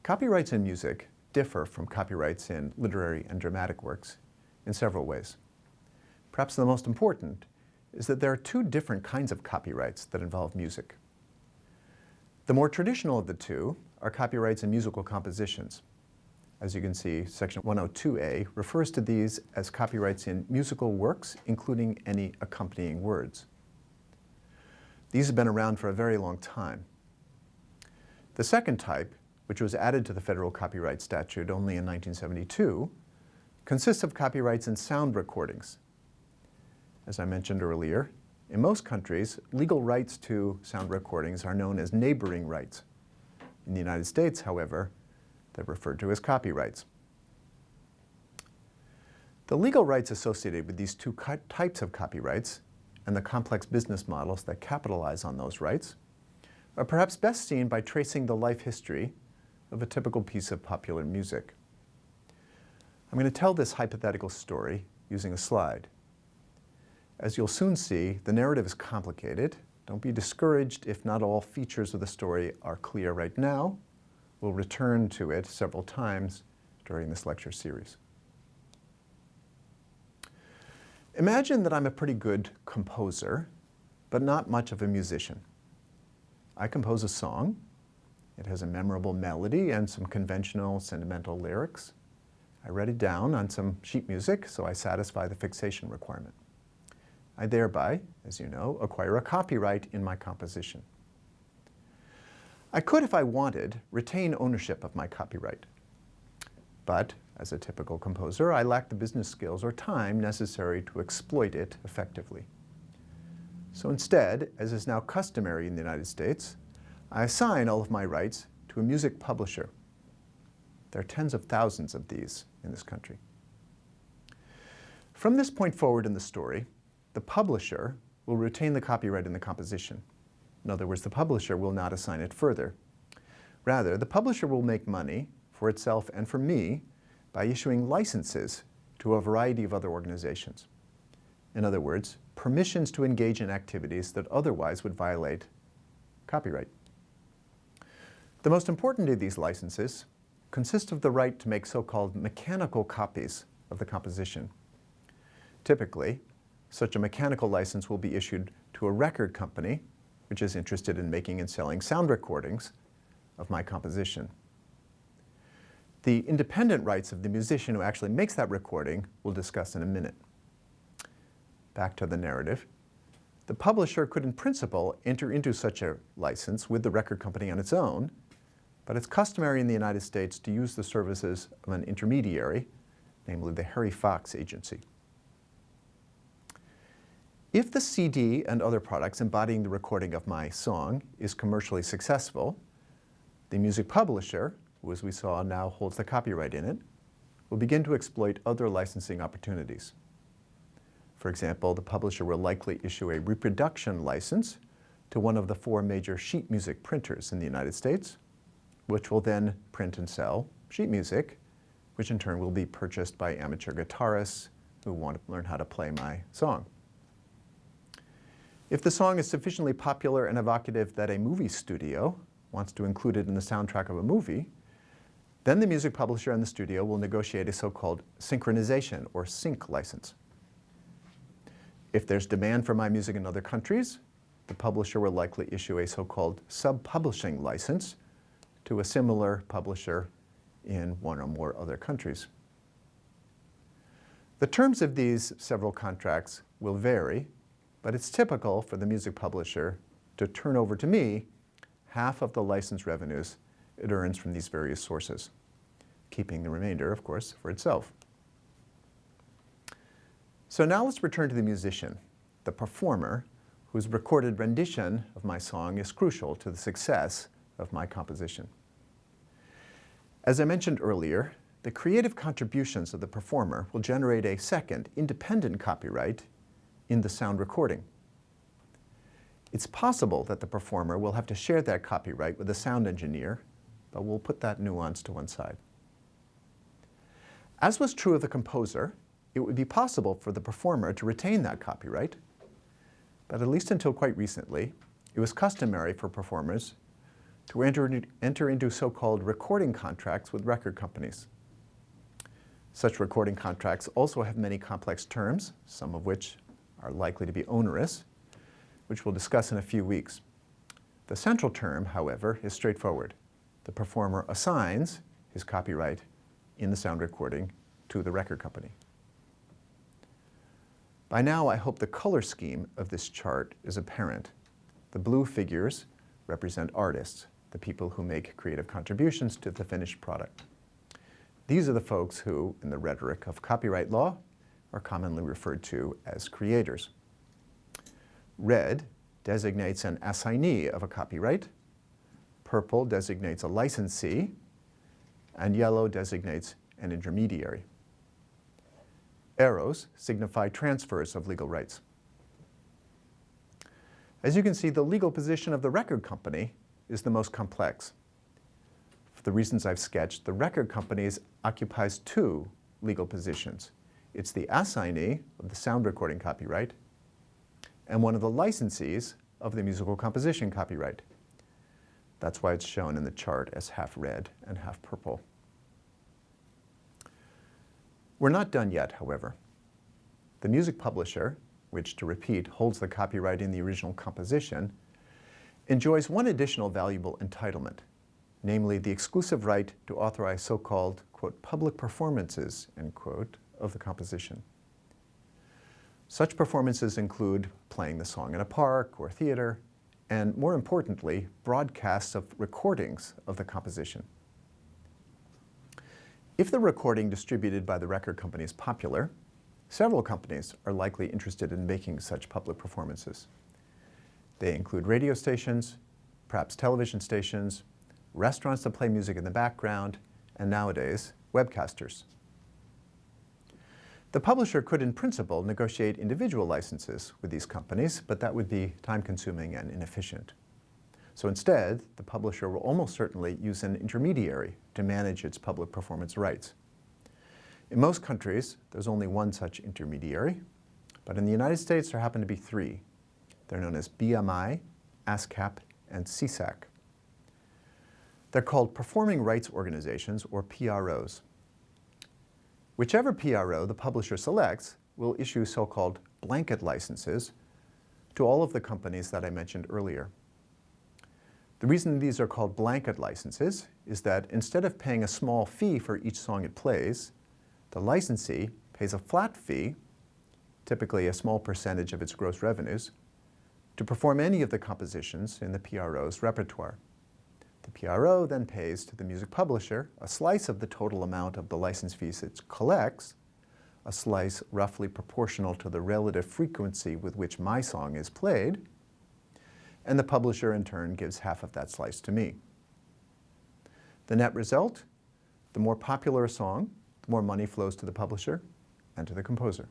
Copyrights in music differ from copyrights in literary and dramatic works in several ways. Perhaps the most important is that there are two different kinds of copyrights that involve music. The more traditional of the two are copyrights in musical compositions. As you can see, Section 102A refers to these as copyrights in musical works, including any accompanying words. These have been around for a very long time. The second type, which was added to the federal copyright statute only in 1972, consists of copyrights in sound recordings. As I mentioned earlier, in most countries, legal rights to sound recordings are known as neighboring rights. In the United States, however, they're referred to as copyrights. The legal rights associated with these two types of copyrights and the complex business models that capitalize on those rights are perhaps best seen by tracing the life history of a typical piece of popular music. I'm going to tell this hypothetical story using a slide. As you'll soon see, the narrative is complicated. Don't be discouraged if not all features of the story are clear right now. We'll return to it several times during this lecture series. Imagine that I'm a pretty good composer, but not much of a musician. I compose a song. It has a memorable melody and some conventional sentimental lyrics. I write it down on some sheet music, so I satisfy the fixation requirement. I thereby, as you know, acquire a copyright in my composition. I could, if I wanted, retain ownership of my copyright. But, as a typical composer, I lack the business skills or time necessary to exploit it effectively. So instead, as is now customary in the United States, I assign all of my rights to a music publisher. There are tens of thousands of these in this country. From this point forward in the story, the publisher will retain the copyright in the composition. In other words, the publisher will not assign it further. Rather, the publisher will make money for itself and for me by issuing licenses to a variety of other organizations. In other words, permissions to engage in activities that otherwise would violate copyright. The most important of these licenses consist of the right to make so-called mechanical copies of the composition. Typically, such a mechanical license will be issued to a record company which is interested in making and selling sound recordings of my composition. The independent rights of the musician who actually makes that recording we'll discuss in a minute. Back to the narrative. The publisher could in principle enter into such a license with the record company on its own, but it's customary in the United States to use the services of an intermediary, namely the Harry Fox Agency. If the CD and other products embodying the recording of my song is commercially successful, the music publisher, who as we saw now holds the copyright in it, will begin to exploit other licensing opportunities. For example, the publisher will likely issue a reproduction license to one of the 4 major sheet music printers in the United States, which will then print and sell sheet music, which in turn will be purchased by amateur guitarists who want to learn how to play my song. If the song is sufficiently popular and evocative that a movie studio wants to include it in the soundtrack of a movie, then the music publisher and the studio will negotiate a so-called synchronization or sync license. If there's demand for my music in other countries, the publisher will likely issue a so-called sub-publishing license to a similar publisher in one or more other countries. The terms of these several contracts will vary, but it's typical for the music publisher to turn over to me half of the license revenues it earns from these various sources, keeping the remainder, of course, for itself. So now let's return to the musician, the performer, whose recorded rendition of my song is crucial to the success of my composition. As I mentioned earlier, the creative contributions of the performer will generate a second, independent copyright in the sound recording. It's possible that the performer will have to share that copyright with a sound engineer, but we'll put that nuance to one side. As was true of the composer, it would be possible for the performer to retain that copyright, but at least until quite recently, it was customary for performers to enter into so-called recording contracts with record companies. Such recording contracts also have many complex terms, some of which are likely to be onerous, which we'll discuss in a few weeks. The central term, however, is straightforward. The performer assigns his copyright in the sound recording to the record company. By now, I hope the color scheme of this chart is apparent. The blue figures represent artists, the people who make creative contributions to the finished product. These are the folks who, in the rhetoric of copyright law, are commonly referred to as creators. Red designates an assignee of a copyright, purple designates a licensee, and yellow designates an intermediary. Arrows signify transfers of legal rights. As you can see, the legal position of the record company is the most complex. For the reasons I've sketched, the record company occupies two legal positions. It's the assignee of the sound recording copyright and one of the licensees of the musical composition copyright. That's why it's shown in the chart as half red and half purple. We're not done yet, however. The music publisher, which, to repeat, holds the copyright in the original composition, enjoys one additional valuable entitlement, namely the exclusive right to authorize so-called, quote, public performances, end quote, of the composition. Such performances include playing the song in a park or theater, and more importantly, broadcasts of recordings of the composition. If the recording distributed by the record company is popular, several companies are likely interested in making such public performances. They include radio stations, perhaps television stations, restaurants that play music in the background, and nowadays, webcasters. The publisher could, in principle, negotiate individual licenses with these companies, but that would be time-consuming and inefficient. So instead, the publisher will almost certainly use an intermediary to manage its public performance rights. In most countries, there's only one such intermediary, but in the United States, there happen to be three. They're known as BMI, ASCAP, and SESAC. They're called Performing Rights Organizations, or PROs. Whichever PRO the publisher selects will issue so-called blanket licenses to all of the companies that I mentioned earlier. The reason these are called blanket licenses is that instead of paying a small fee for each song it plays, the licensee pays a flat fee, typically a small percentage of its gross revenues, to perform any of the compositions in the PRO's repertoire. The PRO then pays to the music publisher a slice of the total amount of the license fees it collects, a slice roughly proportional to the relative frequency with which my song is played, and the publisher in turn gives half of that slice to me. The net result, the more popular a song, the more money flows to the publisher and to the composer.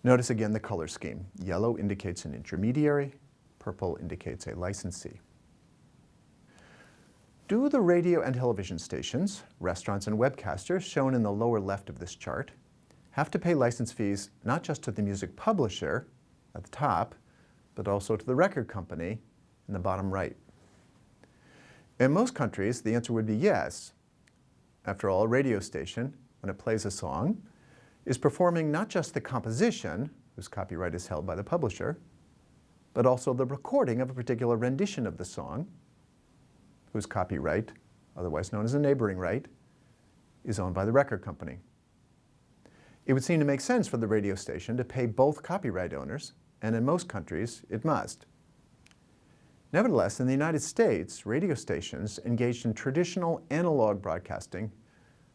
Notice again the color scheme. Yellow indicates an intermediary, purple indicates a licensee. Do the radio and television stations, restaurants, and webcasters shown in the lower left of this chart have to pay license fees not just to the music publisher at the top, but also to the record company in the bottom right? In most countries, the answer would be yes. After all, a radio station, when it plays a song, is performing not just the composition, whose copyright is held by the publisher, but also the recording of a particular rendition of the song, whose copyright, otherwise known as a neighboring right, is owned by the record company. It would seem to make sense for the radio station to pay both copyright owners, and in most countries, it must. Nevertheless, in the United States, radio stations engaged in traditional analog broadcasting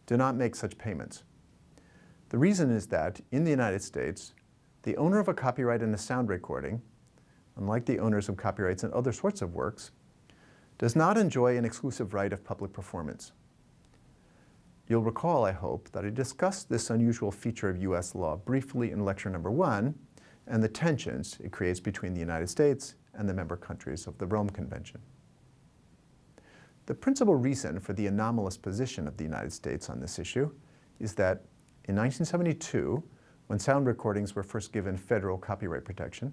do not make such payments. The reason is that, in the United States, the owner of a copyright in a sound recording, unlike the owners of copyrights in other sorts of works, does not enjoy an exclusive right of public performance. You'll recall, I hope, that I discussed this unusual feature of U.S. law briefly in lecture number 1 and the tensions it creates between the United States and the member countries of the Rome Convention. The principal reason for the anomalous position of the United States on this issue is that in 1972, when sound recordings were first given federal copyright protection,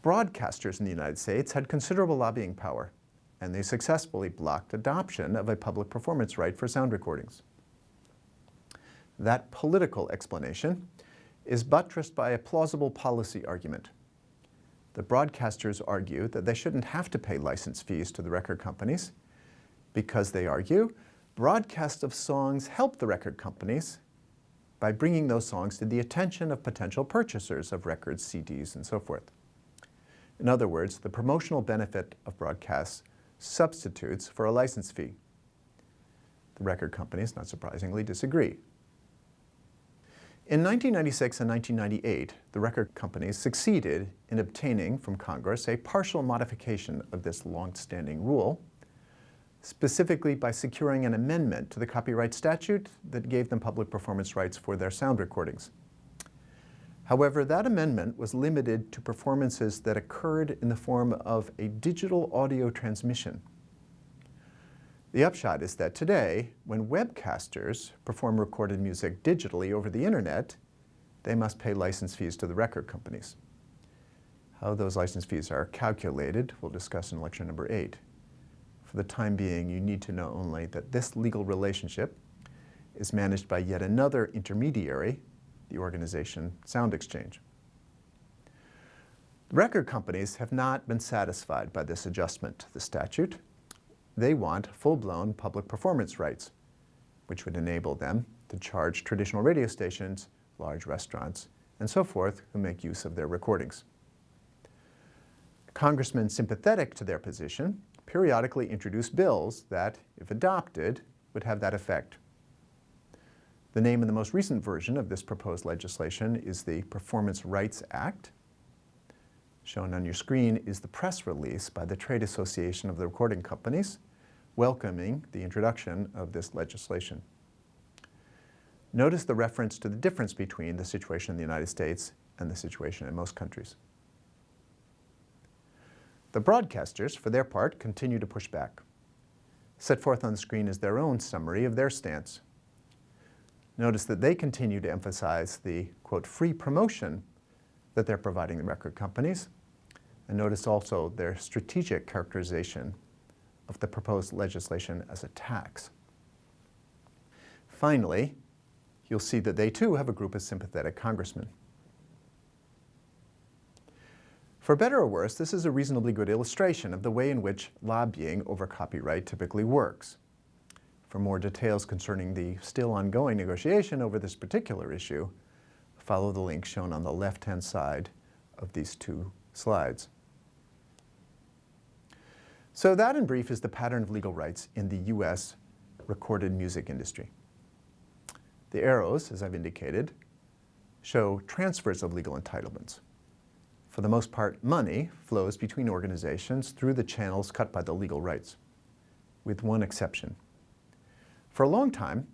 Broadcasters in the United States had considerable lobbying power, and they successfully blocked adoption of a public performance right for sound recordings. That political explanation is buttressed by a plausible policy argument. The broadcasters argue that they shouldn't have to pay license fees to the record companies because, they argue, broadcasts of songs help the record companies by bringing those songs to the attention of potential purchasers of records, CDs, and so forth. In other words, the promotional benefit of broadcasts substitutes for a license fee. The record companies, not surprisingly, disagree. In 1996 and 1998, the record companies succeeded in obtaining from Congress a partial modification of this long-standing rule, specifically by securing an amendment to the copyright statute that gave them public performance rights for their sound recordings. However, that amendment was limited to performances that occurred in the form of a digital audio transmission. The upshot is that today, when webcasters perform recorded music digitally over the internet, they must pay license fees to the record companies. How those license fees are calculated, we'll discuss in lecture number 8. For the time being, you need to know only that this legal relationship is managed by yet another intermediary, the organization Sound Exchange. The record companies have not been satisfied by this adjustment to the statute. They want full-blown public performance rights, which would enable them to charge traditional radio stations, large restaurants, and so forth who make use of their recordings. Congressmen sympathetic to their position periodically introduce bills that, if adopted, would have that effect. The name in the most recent version of this proposed legislation is the Performance Rights Act. Shown on your screen is the press release by the Trade Association of the Recording Companies welcoming the introduction of this legislation. Notice the reference to the difference between the situation in the United States and the situation in most countries. The broadcasters, for their part, continue to push back. Set forth on the screen is their own summary of their stance. Notice that they continue to emphasize the, quote, free promotion that they're providing the record companies, and notice also their strategic characterization of the proposed legislation as a tax. Finally, you'll see that they too have a group of sympathetic congressmen. For better or worse, this is a reasonably good illustration of the way in which lobbying over copyright typically works. For more details concerning the still ongoing negotiation over this particular issue, follow the link shown on the left-hand side of these two slides. So that, in brief, is the pattern of legal rights in the U.S. recorded music industry. The arrows, as I've indicated, show transfers of legal entitlements. For the most part, money flows between organizations through the channels cut by the legal rights, with one exception. For a long time,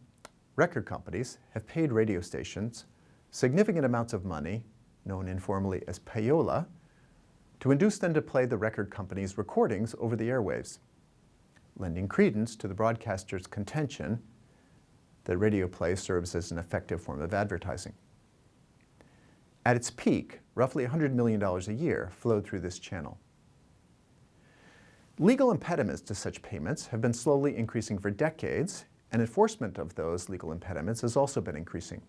record companies have paid radio stations significant amounts of money, known informally as payola, to induce them to play the record company's recordings over the airwaves, lending credence to the broadcaster's contention that radio play serves as an effective form of advertising. At its peak, roughly $100 million a year flowed through this channel. Legal impediments to such payments have been slowly increasing for decades, and enforcement of those legal impediments has also been increasing.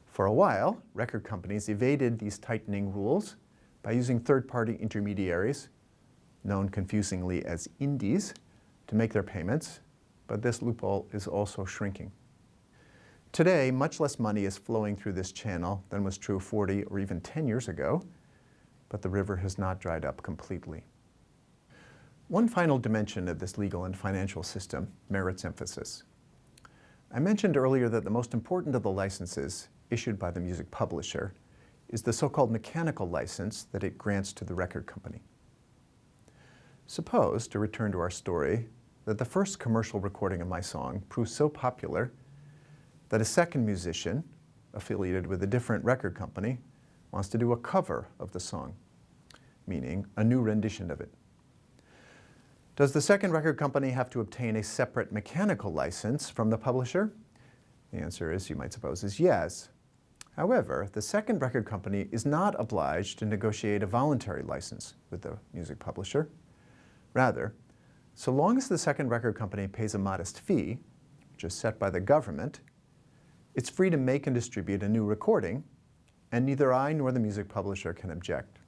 For a while, record companies evaded these tightening rules by using third-party intermediaries, known confusingly as indies, to make their payments, but this loophole is also shrinking. Today, much less money is flowing through this channel than was true 40 or even 10 years ago, but the river has not dried up completely. One final dimension of this legal and financial system merits emphasis. I mentioned earlier that the most important of the licenses issued by the music publisher is the so-called mechanical license that it grants to the record company. Suppose, to return to our story, that the first commercial recording of my song proves so popular that a second musician, affiliated with a different record company, wants to do a cover of the song, meaning a new rendition of it. Does the second record company have to obtain a separate mechanical license from the publisher? The answer is, you might suppose, is yes. However, the second record company is not obliged to negotiate a voluntary license with the music publisher. Rather, so long as the second record company pays a modest fee, which is set by the government, it's free to make and distribute a new recording, and neither I nor the music publisher can object.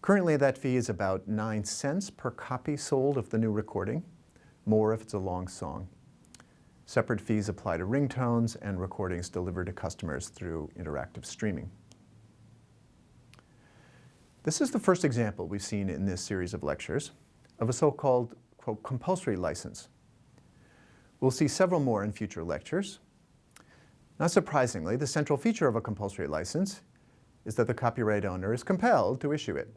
Currently, that fee is about 9 cents per copy sold of the new recording, more if it's a long song. Separate fees apply to ringtones and recordings delivered to customers through interactive streaming. This is the first example we've seen in this series of lectures of a so-called, quote, compulsory license. We'll see several more in future lectures. Not surprisingly, the central feature of a compulsory license is that the copyright owner is compelled to issue it,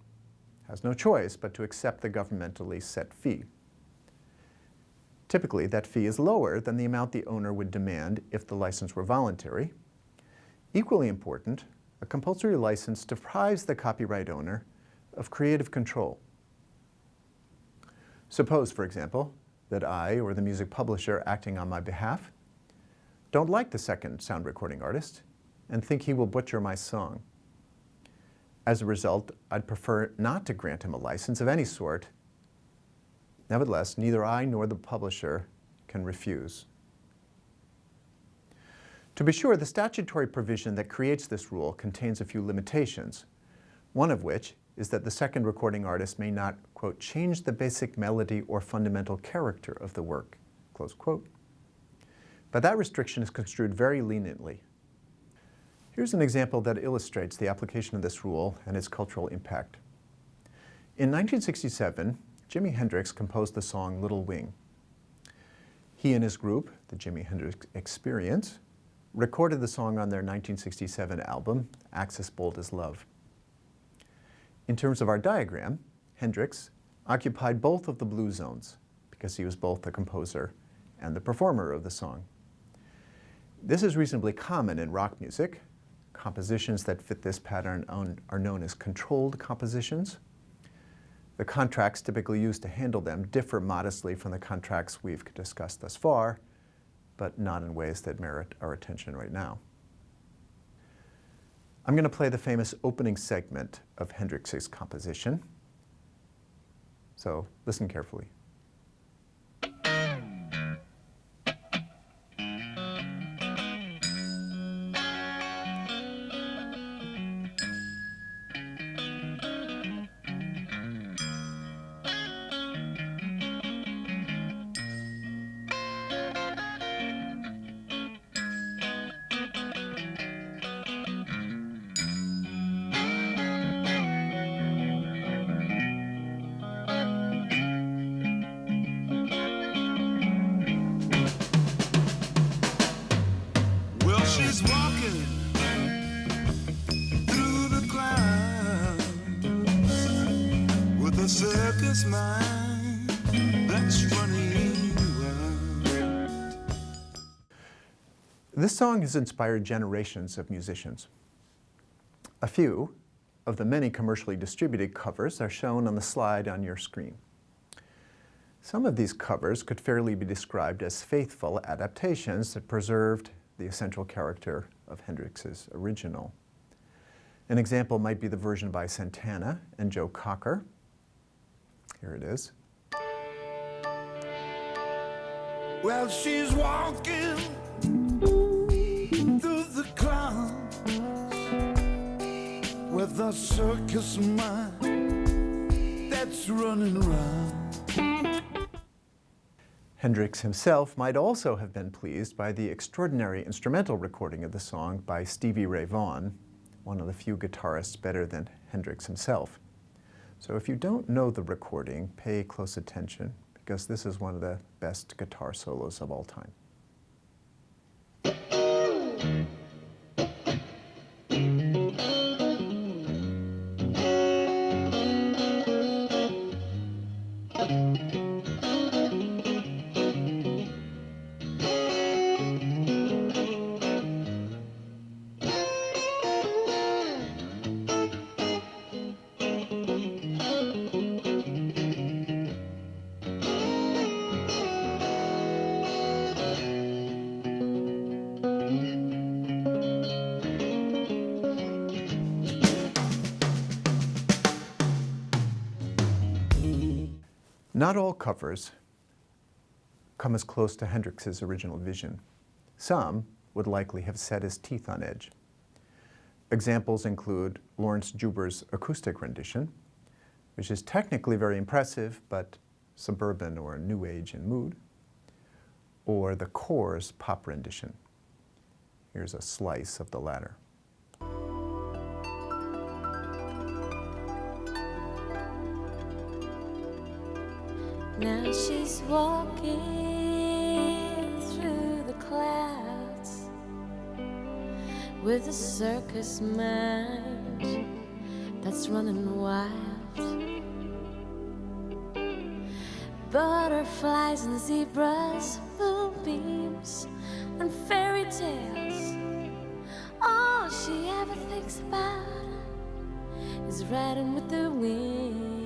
has no choice but to accept the governmentally set fee. Typically, that fee is lower than the amount the owner would demand if the license were voluntary. Equally important, a compulsory license deprives the copyright owner of creative control. Suppose, for example, that I or the music publisher acting on my behalf don't like the second sound recording artist and think he will butcher my song. As a result, I'd prefer not to grant him a license of any sort. Nevertheless, neither I nor the publisher can refuse. To be sure, the statutory provision that creates this rule contains a few limitations, one of which is that the second recording artist may not, quote, change the basic melody or fundamental character of the work, close quote. But that restriction is construed very leniently. Here's an example that illustrates the application of this rule and its cultural impact. In 1967, Jimi Hendrix composed the song Little Wing. He and his group, the Jimi Hendrix Experience, recorded the song on their 1967 album, Axis Bold as Love. In terms of our diagram, Hendrix occupied both of the blue zones because he was both the composer and the performer of the song. This is reasonably common in rock music. Compositions that fit this pattern are known as controlled compositions. The contracts typically used to handle them differ modestly from the contracts we've discussed thus far, but not in ways that merit our attention right now. I'm going to play the famous opening segment of Hendrix's composition. So listen carefully. She's walking through the clouds with a circus mind that's running wild. This song has inspired generations of musicians. A few of the many commercially distributed covers are shown on the slide on your screen. Some of these covers could fairly be described as faithful adaptations that preserved the essential character of Hendrix's original. An example might be the version by Santana and Joe Cocker. Here it is. Well, she's walking through the clouds with a circus mind that's running around. Hendrix himself might also have been pleased by the extraordinary instrumental recording of the song by Stevie Ray Vaughan, one of the few guitarists better than Hendrix himself. So if you don't know the recording, pay close attention, because this is one of the best guitar solos of all time. Not all covers come as close to Hendrix's original vision. Some would likely have set his teeth on edge. Examples include Lawrence Juber's acoustic rendition, which is technically very impressive, but suburban or new age in mood, or the Corrs' pop rendition. Here's a slice of the latter. Now she's walking through the clouds with a circus mind that's running wild. Butterflies and zebras, moonbeams and fairy tales. All she ever thinks about is riding with the wind.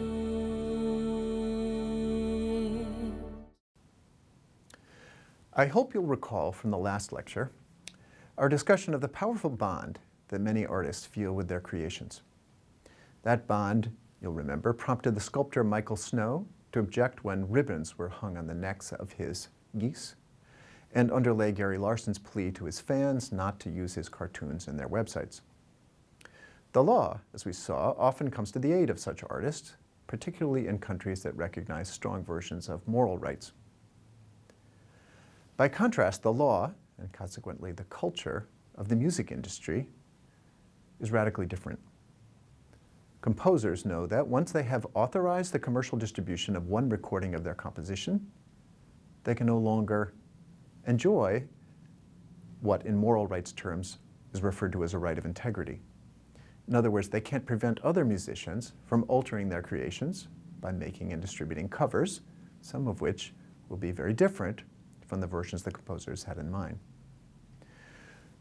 I hope you'll recall from the last lecture our discussion of the powerful bond that many artists feel with their creations. That bond, you'll remember, prompted the sculptor Michael Snow to object when ribbons were hung on the necks of his geese, and underlay Gary Larson's plea to his fans not to use his cartoons in their websites. The law, as we saw, often comes to the aid of such artists, particularly in countries that recognize strong versions of moral rights. By contrast, the law, and consequently the culture, of the music industry is radically different. Composers know that once they have authorized the commercial distribution of one recording of their composition, they can no longer enjoy what in moral rights terms is referred to as a right of integrity. In other words, they can't prevent other musicians from altering their creations by making and distributing covers, some of which will be very different from the versions the composers had in mind.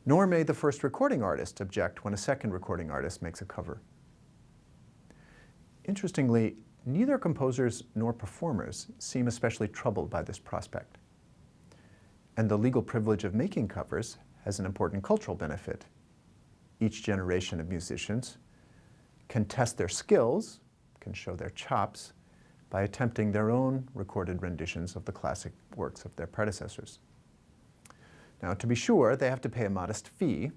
Nor may the first recording artist object when a second recording artist makes a cover. Interestingly, neither composers nor performers seem especially troubled by this prospect. And the legal privilege of making covers has an important cultural benefit. Each generation of musicians can test their skills, can show their chops, by attempting their own recorded renditions of the classic works of their predecessors. Now, to be sure, they have to pay a modest fee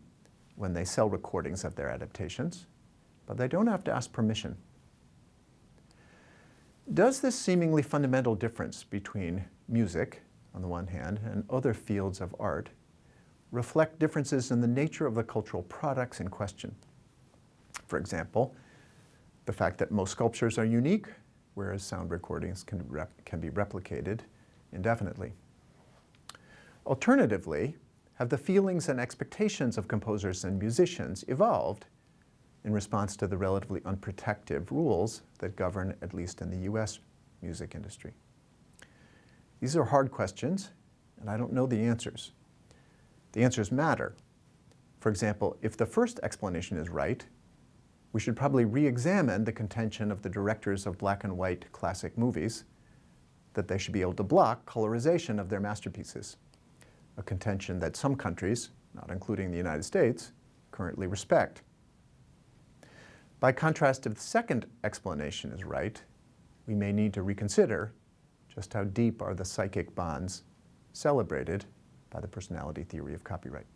when they sell recordings of their adaptations, but they don't have to ask permission. Does this seemingly fundamental difference between music, on the one hand, and other fields of art reflect differences in the nature of the cultural products in question? For example, the fact that most sculptures are unique, whereas sound recordings can be replicated indefinitely. Alternatively, have the feelings and expectations of composers and musicians evolved in response to the relatively unprotective rules that govern, at least in the US music industry? These are hard questions, and I don't know the answers. The answers matter. For example, if the first explanation is right, we should probably re-examine the contention of the directors of black and white classic movies that they should be able to block colorization of their masterpieces, a contention that some countries, not including the United States, currently respect. By contrast, if the second explanation is right, we may need to reconsider just how deep are the psychic bonds celebrated by the personality theory of copyright.